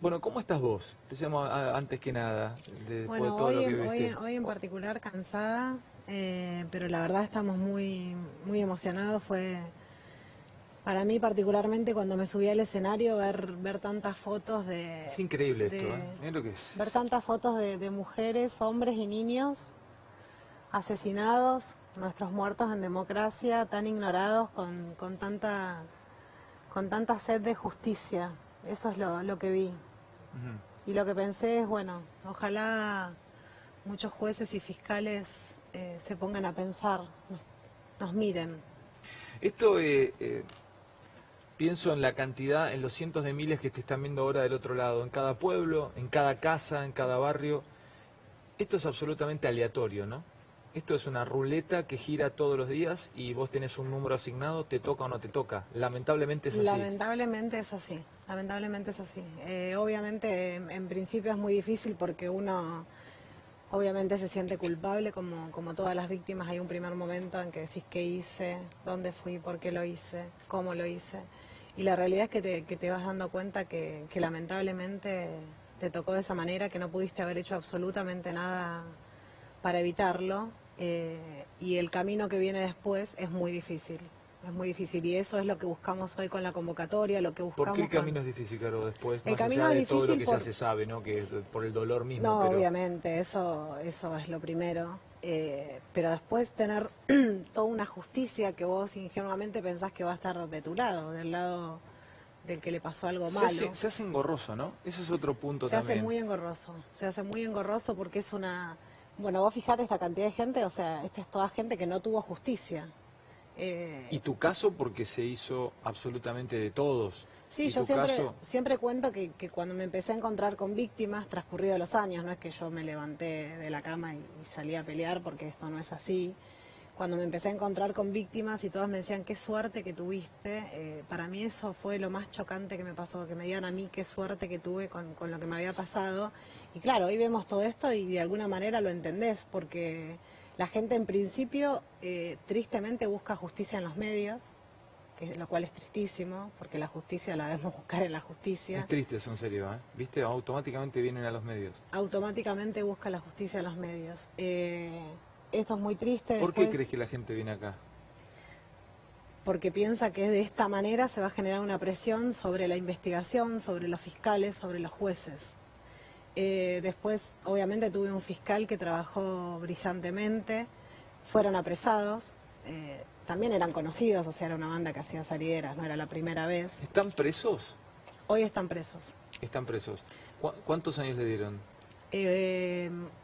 Bueno, ¿cómo estás vos? Empecemos antes que nada, después de Bueno, todo lo que viviste. hoy en particular cansada, pero la verdad estamos muy emocionados. Fue para mí particularmente cuando me subí al escenario ver tantas fotos Es increíble esto, ¿eh? de- Mirá lo que es. ver tantas fotos de mujeres, hombres y niños asesinados, nuestros muertos en democracia, tan ignorados con tanta sed de justicia. Eso es lo que vi. Ujú. Y lo que pensé es, bueno, ojalá muchos jueces y fiscales se pongan a pensar, nos miren. Esto, pienso en la cantidad, en los cientos de miles que te están viendo ahora del otro lado, en cada pueblo, en cada casa, en cada barrio. Esto es absolutamente aleatorio, ¿no? Esto es una ruleta que gira todos los días y vos tenés un número asignado, te toca o no te toca. Lamentablemente es así. Lamentablemente es así, lamentablemente es así. Obviamente en principio es muy difícil porque uno obviamente se siente culpable como todas las víctimas. Hay un primer momento en que decís qué hice, dónde fui, por qué lo hice, cómo lo hice. Y la realidad es que te vas dando cuenta que lamentablemente te tocó de esa manera, que no pudiste haber hecho absolutamente nada para evitarlo, y el camino que viene después es muy difícil. Es muy difícil y eso es lo que buscamos hoy con la convocatoria, lo que ¿Por buscamos qué el camino es difícil, Caro, después? El Más camino allá es de todo lo difícil que por... ya se sabe, ¿no? Que es por el dolor mismo, No, pero... obviamente, eso es lo primero. Pero después tener toda una justicia que vos ingenuamente pensás que va a estar de tu lado, del lado del que le pasó algo malo. Se hace engorroso, ¿no? Eso es otro punto Se hace también. muy engorroso, se hace muy engorroso porque es una... Bueno, vos fijate esta cantidad de gente, o sea, esta es toda gente que no tuvo justicia. Y tu caso porque se hizo absolutamente de todos. Sí, Y yo tu siempre, caso, siempre cuento que cuando me empecé a encontrar con víctimas, transcurridos los años, no es que yo me levanté de la cama y salí a pelear, porque esto no es así. Cuando me empecé a encontrar con víctimas y todos me decían qué suerte que tuviste, para mí eso fue lo más chocante que me pasó, que me digan a mí qué suerte que tuve con lo que me había pasado. Y claro, hoy vemos todo esto y de alguna manera lo entendés, porque la gente en principio tristemente busca justicia en los medios, lo cual es tristísimo, porque la justicia la debemos buscar en la justicia. es triste eso en serio, ¿eh? ¿Viste? Automáticamente vienen a los medios. Automáticamente busca la justicia en los medios. Esto es muy triste. ¿Por Después, qué crees que la gente viene acá? porque piensa que de esta manera se va a generar una presión sobre la investigación, sobre los fiscales, sobre los jueces. Después, obviamente, tuve un fiscal que trabajó brillantemente, fueron apresados, también eran conocidos, o sea, era una banda que hacía salideras, no era la primera vez. ¿Están presos? Hoy están presos. Están presos. ¿Cuántos años le dieron?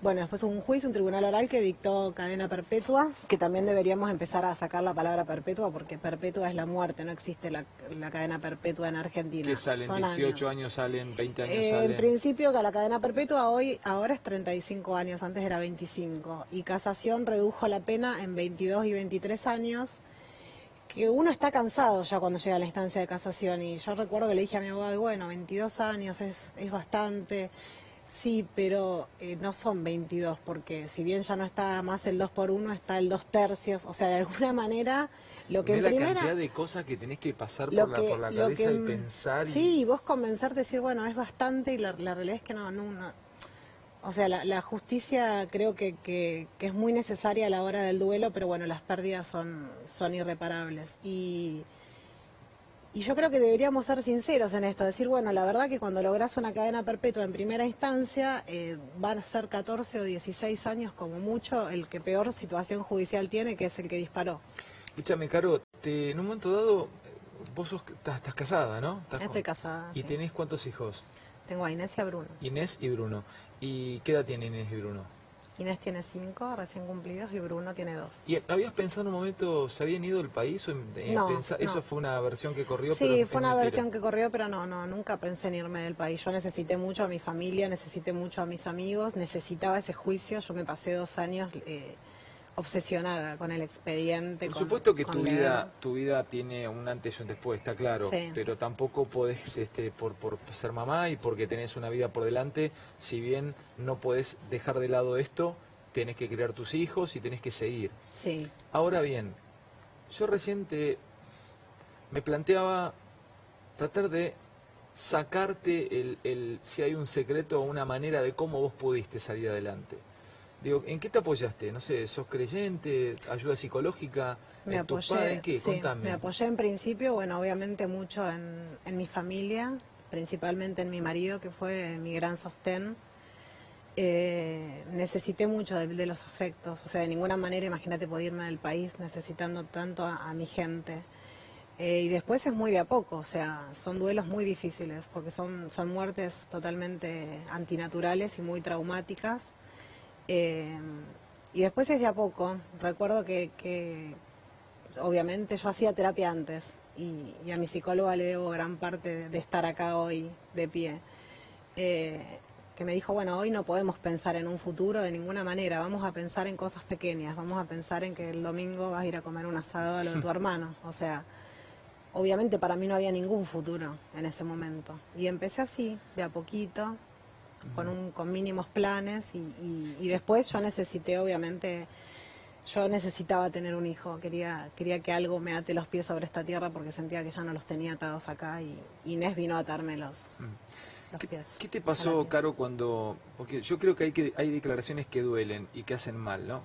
Bueno, después hubo un juicio, un tribunal oral que dictó cadena perpetua, que también deberíamos empezar a sacar la palabra perpetua, porque perpetua es la muerte, no existe la cadena perpetua en Argentina. ¿Qué salen? Son 18 años salen, 20 años En salen. principio, que la cadena perpetua ahora es 35 años, antes era 25, y Casación redujo la pena en 22 y 23 años, que uno está cansado ya cuando llega a la instancia de casación, y yo recuerdo que le dije a mi abogado, bueno, 22 años es bastante. Sí, pero no son 22, porque si bien ya no está más el 2 por 1, está el 2/3, o sea, de alguna manera, lo que en la primera... cantidad de cosas que tenés que pasar Lo por la cabeza y pensar. Sí, y vos convencerte, decir, bueno, es bastante, y la realidad es que no. O sea, la justicia creo que es muy necesaria a la hora del duelo, pero bueno, las pérdidas son irreparables. Y yo creo que deberíamos ser sinceros en esto, decir, bueno, la verdad que cuando lográs una cadena perpetua en primera instancia, van a ser 14 o 16 años como mucho el que peor situación judicial tiene, que es el que disparó. Escúchame, Caro, en un momento dado, vos estás casada, ¿no? Estoy casada. ¿Y Sí. tenés cuántos hijos? Tengo a Inés y a Bruno. Inés y Bruno. ¿Y qué edad tiene Inés y Bruno? Inés tiene 5 recién cumplidos y Bruno tiene 2. ¿Y habías pensado en un momento, se habían ido del país? No, Eso no. fue una versión que corrió, Sí, pero fue es una mentira. versión que corrió, pero no, nunca pensé en irme del país. Yo necesité mucho a mi familia, necesité mucho a mis amigos, necesitaba ese juicio. Yo me pasé 2 años obsesionada con el expediente. Por supuesto que con leer. tu vida tiene un antes y un después, está claro, Sí. pero tampoco podés, por ser mamá y porque tenés una vida por delante, si bien no podés dejar de lado esto, tenés que criar tus hijos y tenés que seguir. Sí. Ahora bien, yo me planteaba tratar de sacarte si hay un secreto o una manera de cómo vos pudiste salir adelante. Digo, ¿en qué te apoyaste? No sé, ¿sos creyente? ¿Ayuda psicológica? Me ¿Tus padres? ¿En apoyé, qué? sí, Contame. me apoyé en principio, bueno, obviamente mucho en mi familia, principalmente en mi marido, que fue mi gran sostén. Necesité mucho de los afectos, o sea, de ninguna manera, imagínate, poder irme del país necesitando tanto a mi gente. Y después es muy de a poco, o sea, son duelos muy difíciles, porque son muertes totalmente antinaturales y muy traumáticas. Y después es de a poco. Recuerdo que obviamente yo hacía terapia antes y a mi psicóloga le debo gran parte de estar acá hoy de pie. Que me dijo, bueno, hoy no podemos pensar en un futuro de ninguna manera, vamos a pensar en cosas pequeñas, vamos a pensar en que el domingo vas a ir a comer un asado a lo de tu hermano. O sea, obviamente para mí no había ningún futuro en ese momento. Y empecé así, de a poquito, con mínimos planes y después yo necesité, obviamente, yo necesitaba tener un hijo, quería que algo me ate los pies sobre esta tierra porque sentía que ya no los tenía atados acá y Inés vino a atarme los pies. ¿Qué te pasó, Caro, cuando...? Porque yo creo que hay declaraciones que duelen y que hacen mal, ¿no?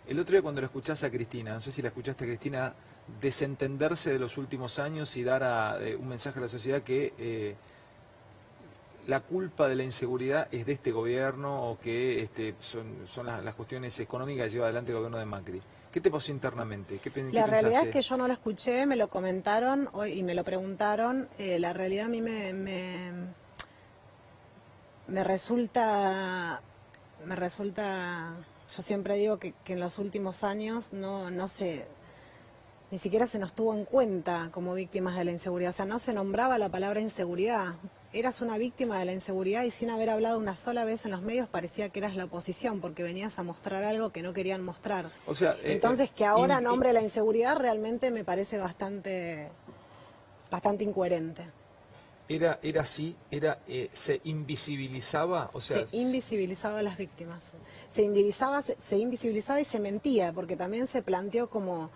El otro día cuando la escuchás a Cristina, no sé si la escuchaste a Cristina, desentenderse de los últimos años y dar un mensaje a la sociedad que la culpa de la inseguridad es de este gobierno o que son las cuestiones económicas que lleva adelante el gobierno de Macri. ¿Qué te pasó internamente? La realidad es que yo no lo escuché, me lo comentaron y me lo preguntaron. La realidad a mí me resulta, yo siempre digo que en los últimos años no se, ni siquiera se nos tuvo en cuenta como víctimas de la inseguridad, o sea, no se nombraba la palabra inseguridad. Eras una víctima de la inseguridad y sin haber hablado una sola vez en los medios parecía que eras la oposición porque venías a mostrar algo que no querían mostrar. O sea, entonces que ahora nombre la inseguridad realmente me parece bastante incoherente. Era así, se invisibilizaba, o sea, se invisibilizaba a las víctimas, se invisibilizaba y se mentía, porque también se planteó como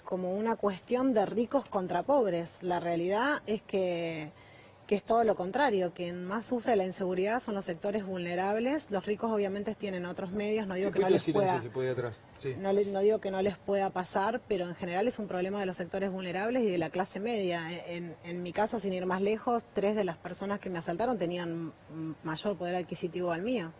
una cuestión de ricos contra pobres. La realidad es que es todo lo contrario, quien más sufre la inseguridad son los sectores vulnerables. Los ricos obviamente tienen otros medios, no digo que no les pueda, sí. no digo que no les pueda pasar, pero en general es un problema de los sectores vulnerables y de la clase media. En mi caso, sin ir más lejos, 3 de las personas que me asaltaron tenían mayor poder adquisitivo al mío.